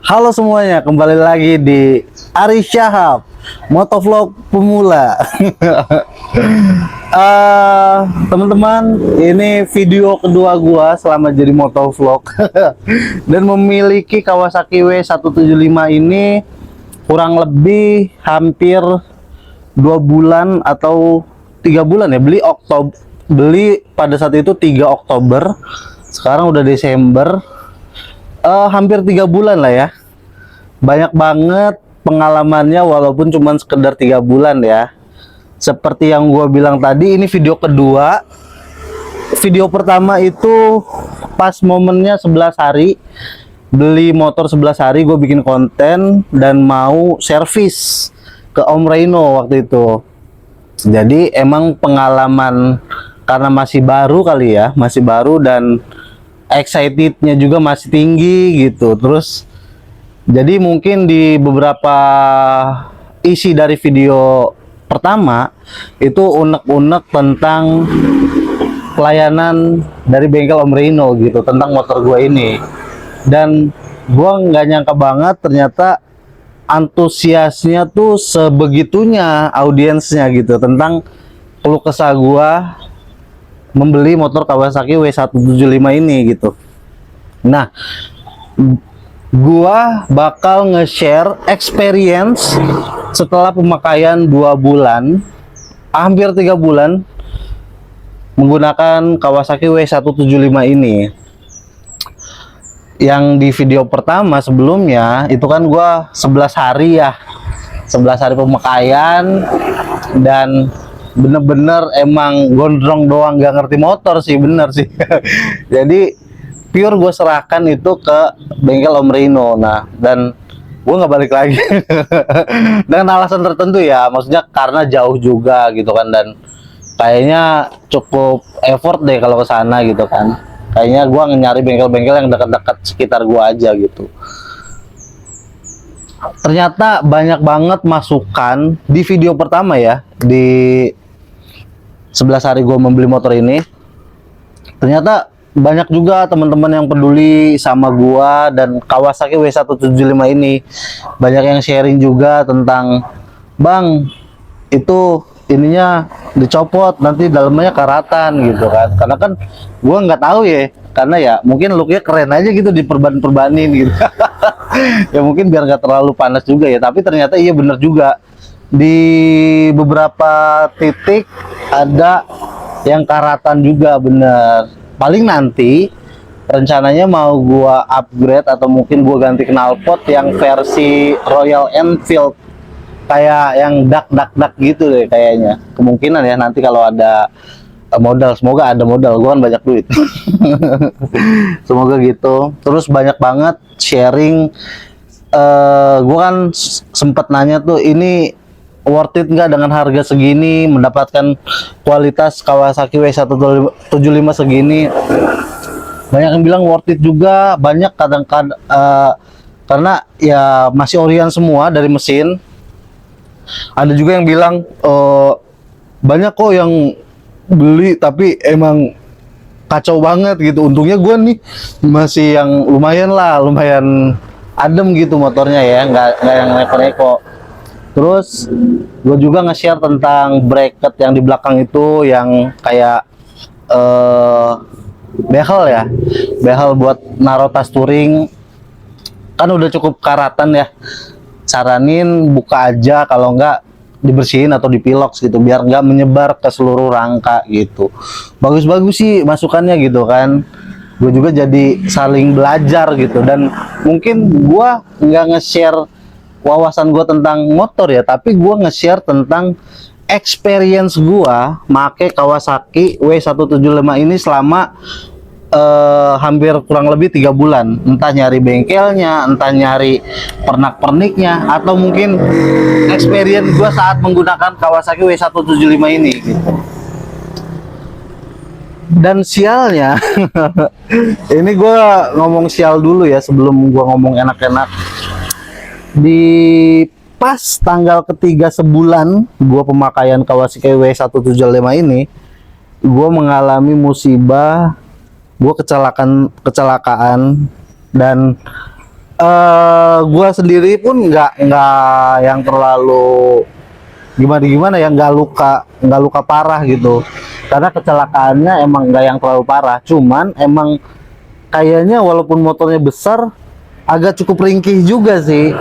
Halo semuanya, kembali lagi di Ari Syahab Motovlog Pemula. Teman-teman, ini video kedua gua selama jadi motovlog dan memiliki Kawasaki W175 ini kurang lebih hampir 2 bulan atau 3 bulan ya. Beli pada saat itu 3 Oktober. Sekarang udah Desember. Hampir 3 bulan lah ya. Banyak banget pengalamannya walaupun cuma sekedar 3 bulan ya. Seperti yang gue bilang tadi, ini video kedua. Video pertama itu pas momennya 11 hari. Beli motor 11 hari, gue bikin konten dan mau servis ke Om Reno waktu itu. Jadi emang pengalaman karena masih baru kali ya, masih baru dan excitednya juga masih tinggi gitu. Terus jadi mungkin di beberapa isi dari video pertama itu unek-unek tentang pelayanan dari bengkel Om Reno gitu, tentang motor gue ini. Dan gue nggak nyangka banget ternyata antusiasnya tuh sebegitunya audiensnya gitu tentang keluh kesah gue membeli motor Kawasaki W175 ini gitu. Nah, gua bakal nge-share experience setelah pemakaian 2 bulan, hampir 3 bulan menggunakan Kawasaki W175 ini. Yang di video pertama sebelumnya itu kan gua 11 hari ya. 11 hari pemakaian dan bener-bener emang gondrong doang, gak ngerti motor sih, bener sih. Jadi pure gue serahkan itu ke bengkel Om Reno. Nah, dan gue nggak balik lagi dengan alasan tertentu ya, maksudnya karena jauh juga gitu kan, dan kayaknya cukup effort deh kalau ke sana gitu kan. Kayaknya gue nyari bengkel-bengkel yang dekat-dekat sekitar gue aja gitu. Ternyata banyak banget masukan di video pertama ya, di 11 hari gue membeli motor ini. Ternyata banyak juga teman-teman yang peduli sama gua dan Kawasaki W175 ini. Banyak yang sharing juga tentang, "Bang, itu ininya dicopot, nanti dalamnya karatan," gitu kan. Karena kan gua nggak tahu ya, karena ya mungkin looknya keren aja gitu diperban-perbanin gitu. Ya mungkin biar nggak terlalu panas juga ya, tapi ternyata iya bener juga. Di beberapa titik ada yang karatan juga, bener. Paling nanti rencananya mau gua upgrade atau mungkin gua ganti knalpot yang versi Royal Enfield, kayak yang dak gitu deh kayaknya. Kemungkinan ya nanti kalau ada modal, semoga ada modal, gua kan banyak duit. Semoga gitu. Terus banyak banget sharing. Gua kan sempet nanya tuh, ini worth it nggak dengan harga segini mendapatkan kualitas Kawasaki W175 segini. Banyak yang bilang worth it juga, banyak kadang-kadang karena ya masih orian semua dari mesin. Ada juga yang bilang banyak kok yang beli tapi emang kacau banget gitu. Untungnya gue nih masih yang lumayan adem gitu motornya ya, nggak yang neko-neko. Terus gue juga nge-share tentang bracket yang di belakang itu yang kayak behel ya, behel buat naruh tas touring. Kan udah cukup karatan ya, saranin buka aja, kalau enggak dibersihin atau dipilok gitu biar nggak menyebar ke seluruh rangka gitu. Bagus-bagus sih masukannya gitu kan. Gue juga jadi saling belajar gitu, dan mungkin gue nggak nge-share wawasan gue tentang motor ya, tapi gue nge-share tentang experience gue make Kawasaki W175 ini selama hampir kurang lebih 3 bulan. Entah nyari bengkelnya, entah nyari pernak-perniknya, atau mungkin experience gue saat menggunakan Kawasaki W175 ini gitu. Dan sialnya ini gue ngomong sial dulu ya sebelum gue ngomong enak-enak. Di pas tanggal ketiga sebulan gua pemakaian Kawasaki W175 ini, gua mengalami musibah, gua kecelakaan dan Gua sendiri pun nggak yang terlalu gimana ya, nggak luka parah gitu, karena kecelakaannya emang nggak yang terlalu parah, cuman emang kayaknya walaupun motornya besar agak cukup ringkih juga sih,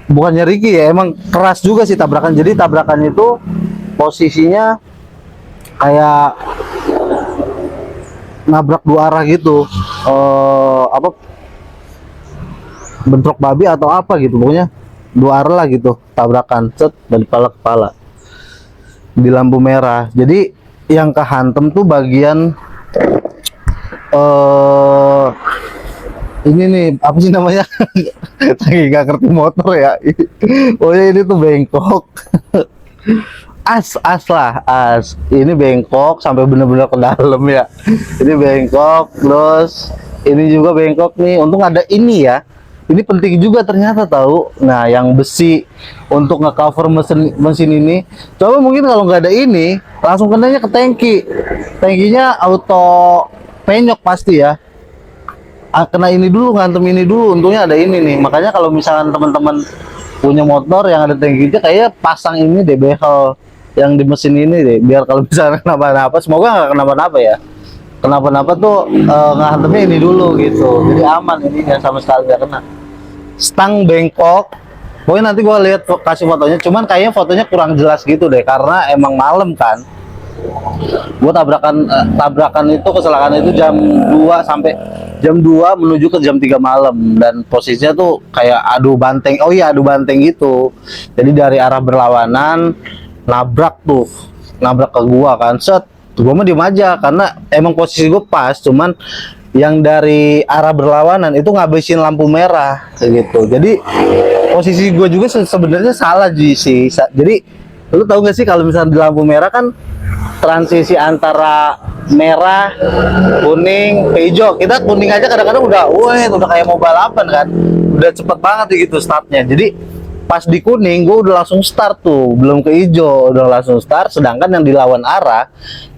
bukannya ringkih ya, emang keras juga sih tabrakan. Jadi tabrakannya itu posisinya kayak nabrak dua arah gitu, apa, bentrok babi atau apa gitu, pokoknya dua arah lah gitu, tabrakan set dari kepala ke kepala di lampu merah. Jadi yang kehantem tuh bagian ini nih, apa sih namanya? Lagi gak ngerti motor ya. Oh ya, ini tuh bengkok. As ini bengkok sampai bener-bener ke dalam ya. Ini bengkok, terus ini juga bengkok nih. Untung ada ini ya. Ini penting juga ternyata tahu. Nah, yang besi untuk nge-cover mesin ini. Coba mungkin kalau nggak ada ini, langsung kenanya ke tangki. Tangkinya auto penyok pasti ya. Kena ini dulu, ngantem ini dulu. Untungnya ada ini nih. Makanya kalau misalkan teman-teman punya motor yang ada tangkinya, kayak pasang ini deh, behel yang di mesin ini deh. Biar kalau misalnya kenapa-napa, semoga nggak kenapa-napa ya. Kenapa-napa tuh ngantemnya ini dulu gitu. Jadi aman, ini ya sama sekali nggak kena. Stang bengkok, pokoknya nanti gua lihat kasih fotonya, cuman kayaknya fotonya kurang jelas gitu deh, karena emang malam kan. Gua tabrakan itu, kecelakaan itu jam 2 sampai jam 2 menuju ke jam 3 malam, dan posisinya tuh kayak adu banteng. Oh iya, adu banteng gitu. Jadi dari arah berlawanan nabrak ke gua kan, set. Gua mah diem aja karena emang posisi gua pas, cuman yang dari arah berlawanan itu ngabisin lampu merah gitu. Jadi posisi gue juga sebenarnya salah sih. Jadi lu tahu gak sih kalau misalnya di lampu merah kan transisi antara merah, kuning, ke hijau. Kita kuning aja kadang-kadang udah kayak mau balapan kan, udah cepet banget gitu startnya. Jadi pas di kuning gue udah langsung start tuh, belum ke hijau udah langsung start. Sedangkan yang di lawan arah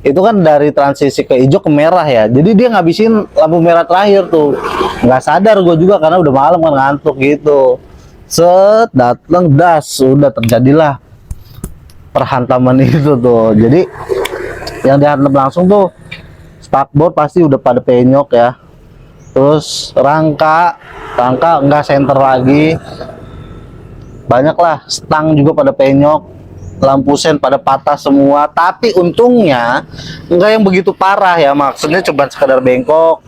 itu kan dari transisi ke hijau ke merah ya, jadi dia ngabisin lampu merah terakhir tuh. Nggak sadar gue juga karena udah malam kan, ngantuk gitu. Set, datang das, udah terjadilah perhantaman itu tuh. Jadi yang dihantam langsung tuh spakbor pasti udah pada penyok ya, terus rangka nggak senter lagi, banyak lah, stang juga pada penyok, lampu sen pada patah semua. Tapi untungnya enggak yang begitu parah ya, maksudnya cuma sekedar bengkok,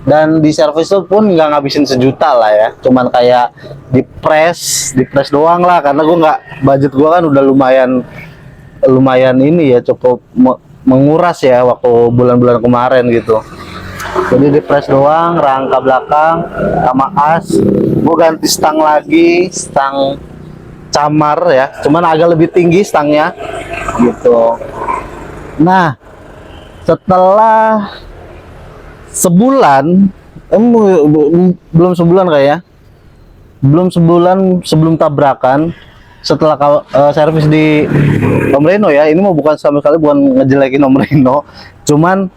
dan di servis pun nggak ngabisin sejuta lah ya, cuman kayak di press doang lah, karena gue nggak, budget gue kan udah lumayan ini ya, cukup menguras ya waktu bulan-bulan kemarin gitu. Jadi di press doang, rangka belakang sama as. Gue ganti stang lagi, stang camar ya, cuman agak lebih tinggi stangnya gitu. Nah, setelah sebulan, belum sebulan kayaknya, belum sebulan sebelum tabrakan, setelah servis di Om Reno ya, ini mau bukan sama sekali bukan ngejelekin Om Reno, cuman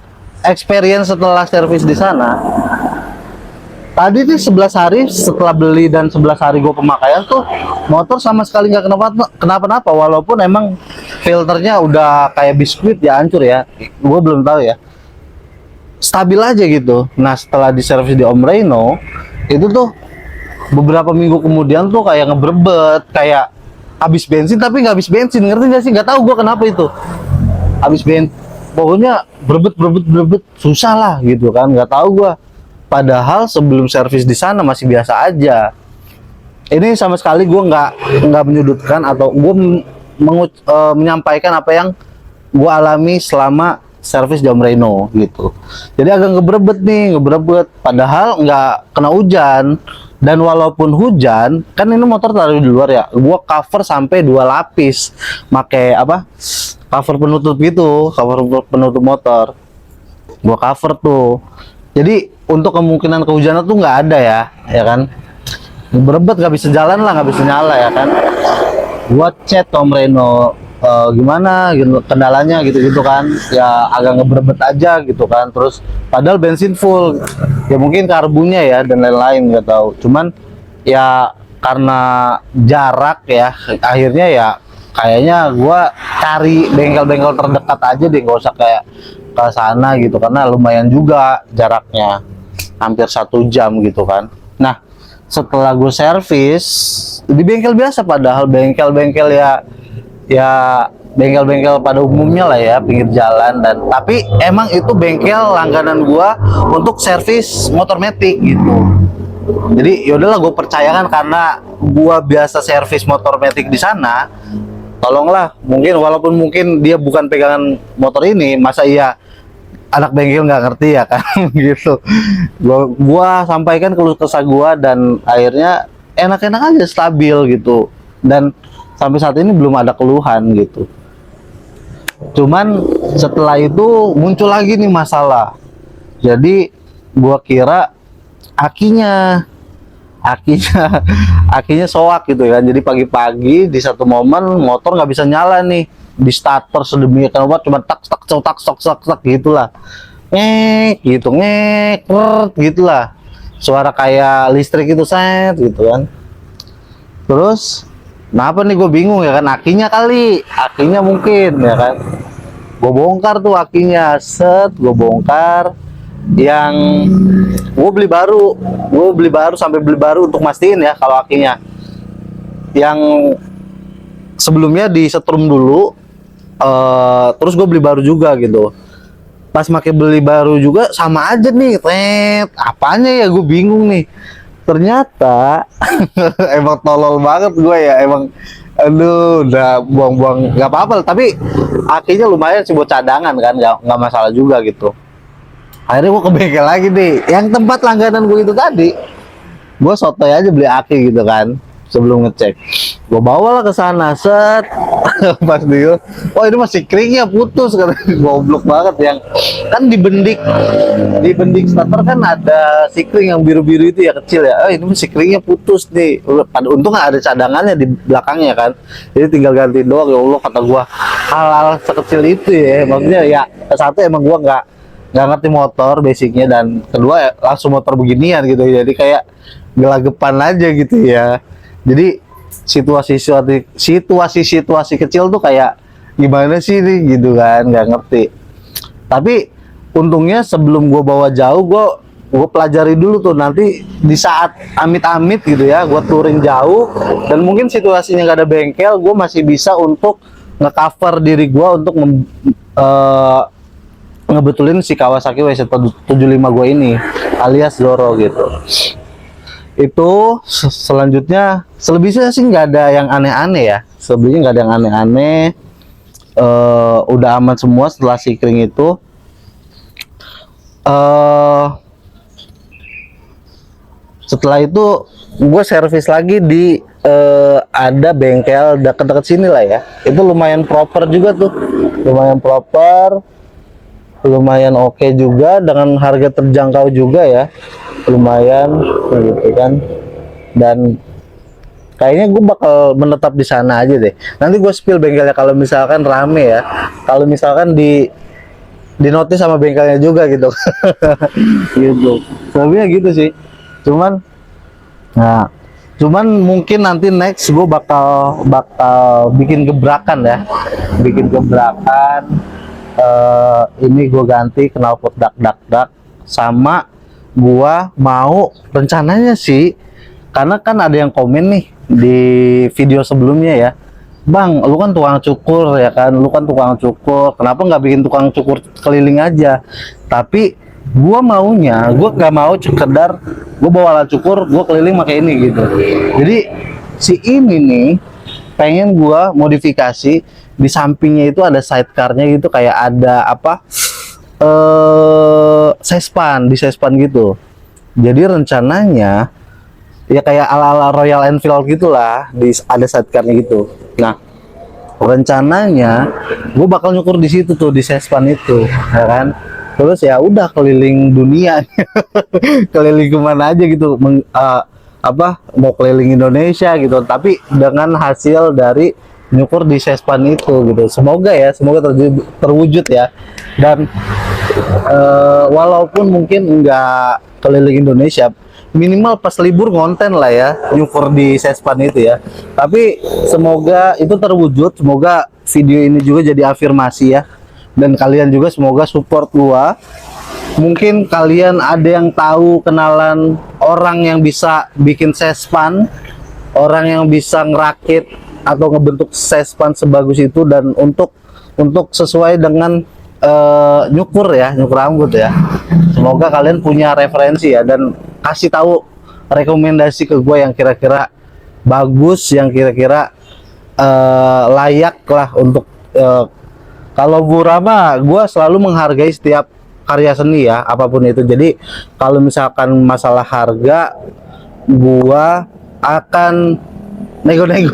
experience setelah servis di sana. Tadi nih 11 hari setelah beli dan 11 hari gue pemakaian tuh, motor sama sekali nggak kenapa-napa, walaupun emang filternya udah kayak biskuit ya, hancur ya, gue belum tahu ya, stabil aja gitu. Nah, setelah diservis di Om Reno itu tuh beberapa minggu kemudian tuh kayak ngebrebet, kayak habis bensin tapi nggak habis bensin, ngerti nggak sih? Nggak tahu gue kenapa itu habis bensin, pokoknya berebet susah lah gitu kan, nggak tahu gue. Padahal sebelum servis di sana masih biasa aja. Ini sama sekali gue nggak menyudutkan atau gue menyampaikan apa yang gue alami selama servis di Om Reno gitu. Jadi agak ngebrebet, padahal nggak kena hujan. Dan walaupun hujan, kan ini motor taruh di luar ya, gue cover sampai 2 lapis, pakai apa, cover penutup gitu, cover penutup motor, gue cover tuh. Jadi untuk kemungkinan kehujanan tuh nggak ada ya kan. Berebet, nggak bisa jalan lah, nggak bisa nyala ya kan. Gua chat Tom Reno, gimana gitu kendalanya gitu-gitu kan, ya agak ngebrebet aja gitu kan. Terus padahal bensin full, ya mungkin karbunya ya dan lain-lain nggak tahu. Cuman ya karena jarak ya, akhirnya ya kayaknya gua cari bengkel-bengkel terdekat aja deh, nggak usah kayak ke sana gitu, karena lumayan juga jaraknya, hampir 1 jam gitu kan. Nah, setelah gue servis di bengkel biasa, padahal bengkel-bengkel ya bengkel-bengkel pada umumnya lah ya, pinggir jalan, dan tapi emang itu bengkel langganan gua untuk servis motor metik gitu. Jadi yaudahlah, gue percayakan karena gua biasa servis motor metik di sana. Tolonglah, mungkin walaupun mungkin dia bukan pegangan motor ini, masa iya anak bengkel nggak ngerti ya kan. Gitu. Gua sampaikan keluh kesah gua, dan akhirnya enak-enak aja, stabil gitu, dan sampai saat ini belum ada keluhan gitu. Cuman setelah itu muncul lagi nih masalah. Jadi gua kira akinya akinya soak gitu kan. Jadi pagi-pagi di satu momen motor nggak bisa nyala nih, di starter sedemikian rupa, cuma tak tak tak tak tak gitulah, ngek gitulah, suara kayak listrik itu, set gitu kan. Terus kenapa nih, gue bingung ya kan, akinya mungkin ya kan. Gue bongkar tuh akinya, set, gue bongkar. Yang gue beli baru sampai beli baru untuk mastiin ya kalau akinya yang sebelumnya disetrum dulu, terus gue beli baru juga gitu. Pas pakai beli baru juga sama aja nih, apanya ya, gue bingung nih. Ternyata emang tolol banget gue ya, emang aduh, udah buang-buang nggak apa-apa, tapi akinya lumayan sih buat cadangan kan, nggak masalah juga gitu. Akhirnya gue ke bengkel lagi deh, yang tempat langganan gue itu tadi. Gue sotoy aja beli aki gitu kan, sebelum ngecek. Gue bawalah ke sana, set. Pas dia, oh ini masih keringnya putus kan. Goblok banget, yang kan di bendik starter kan ada sikring yang biru-biru itu ya, kecil ya. Ini masih keringnya putus nih. Untung ada cadangannya di belakangnya kan, jadi tinggal ganti doang. Ya Allah, kata gue, hal-hal sekecil itu ya. Maksudnya ya, satu emang gue nggak ngerti motor basicnya, dan kedua ya, langsung motor beginian gitu, jadi kayak gelagepan aja gitu ya. Jadi situasi kecil tuh kayak gimana sih nih gitu kan, nggak ngerti. Tapi untungnya sebelum gue bawa jauh, gue pelajari dulu tuh, nanti di saat amit-amit gitu ya, gue touring jauh dan mungkin situasinya nggak ada bengkel, gue masih bisa untuk ngecover diri gue untuk ngebetulin si Kawasaki WZ75 gue ini alias Zoro gitu. Itu selanjutnya, selebihnya sih nggak ada yang aneh-aneh ya, udah aman semua setelah sikring itu. Setelah itu gue servis lagi di ada bengkel dekat-dekat sini lah ya, itu lumayan proper juga tuh, lumayan oke juga, dengan harga terjangkau juga ya, lumayan gitu kan. Dan kayaknya gue bakal menetap di sana aja deh. Nanti gue spill bengkelnya kalau misalkan rame ya, kalau misalkan di notice sama bengkelnya juga gitu. Gitu, sebenarnya gitu sih. Cuman mungkin nanti next gue bakal bikin gebrakan ya, ini gue ganti knalpot dak sama gua mau rencananya sih, karena kan ada yang komen nih di video sebelumnya ya, Bang, lu kan tukang cukur ya kan, kenapa nggak bikin tukang cukur keliling aja? Tapi gua nggak mau sekedar gua bawa alat cukur gua keliling pakai ini gitu. Jadi si ini nih pengen gua modifikasi, di sampingnya itu ada sidecarnya gitu, kayak ada apa, sespan gitu. Jadi rencananya ya kayak ala-ala Royal Enfield gitulah, ada sidecarnya gitu. Nah, rencananya gue bakal nyukur di situ tuh, di sespan itu ya kan. Terus ya udah keliling dunia. Keliling kemana aja gitu, mau keliling Indonesia gitu, tapi dengan hasil dari nyukur di Sespan itu gitu. Semoga terwujud ya. Dan walaupun mungkin nggak keliling Indonesia, minimal pas libur konten lah ya nyukur di Sespan itu ya. Tapi semoga itu terwujud, semoga video ini juga jadi afirmasi ya, dan kalian juga semoga support gua. Mungkin kalian ada yang tahu kenalan orang yang bisa bikin Sespan, orang yang bisa ngerakit atau ngebentuk Sespan sebagus itu, dan untuk sesuai dengan nyukur rambut ya. Semoga kalian punya referensi ya, dan kasih tahu rekomendasi ke gue yang kira-kira bagus, yang kira-kira layak lah untuk kalau Bura mah gue selalu menghargai setiap karya seni ya, apapun itu. Jadi kalau misalkan masalah harga, gue akan nego-nego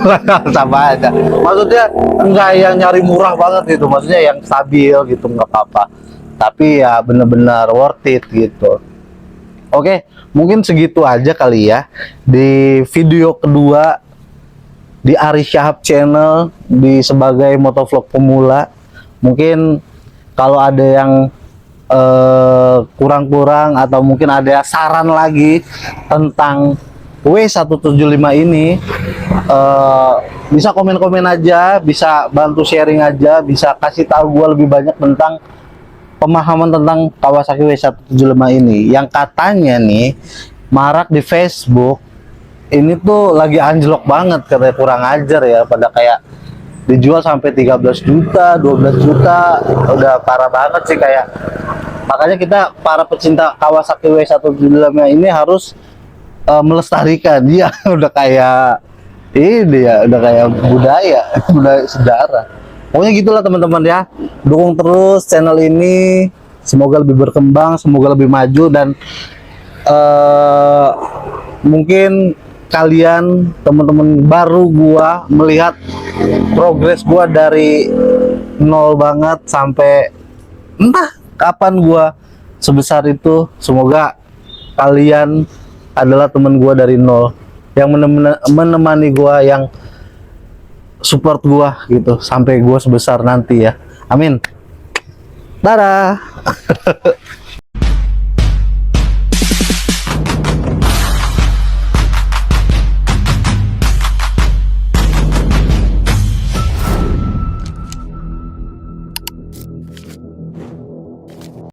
sama aja. Maksudnya enggak yang nyari murah banget gitu, maksudnya yang stabil gitu, nggak apa-apa. Tapi ya bener-bener worth it gitu. Oke, mungkin segitu aja kali ya di video kedua di Ari Syahab Channel di sebagai motovlog pemula. Mungkin kalau ada yang kurang-kurang atau mungkin ada saran lagi tentang W175 ini, bisa komen-komen aja, bisa bantu sharing aja, bisa kasih tahu gue lebih banyak tentang pemahaman tentang Kawasaki W175 ini yang katanya nih marak di Facebook. Ini tuh lagi anjlok banget, katanya kurang ajar ya, pada kayak dijual sampai 13 juta, 12 juta, udah parah banget sih kayak. Makanya kita para pecinta Kawasaki W175 ini harus melestarikan dia. Udah kayak ini ya, udah kayak budaya sejarah. Pokoknya gitulah teman-teman ya. Dukung terus channel ini, semoga lebih berkembang, semoga lebih maju, dan mungkin kalian teman-teman baru gua melihat progres gua dari nol banget sampai entah kapan gua sebesar itu. Semoga kalian adalah teman gua dari nol yang menemani gua, yang support gua gitu sampai gua sebesar nanti ya. Amin. Dadah.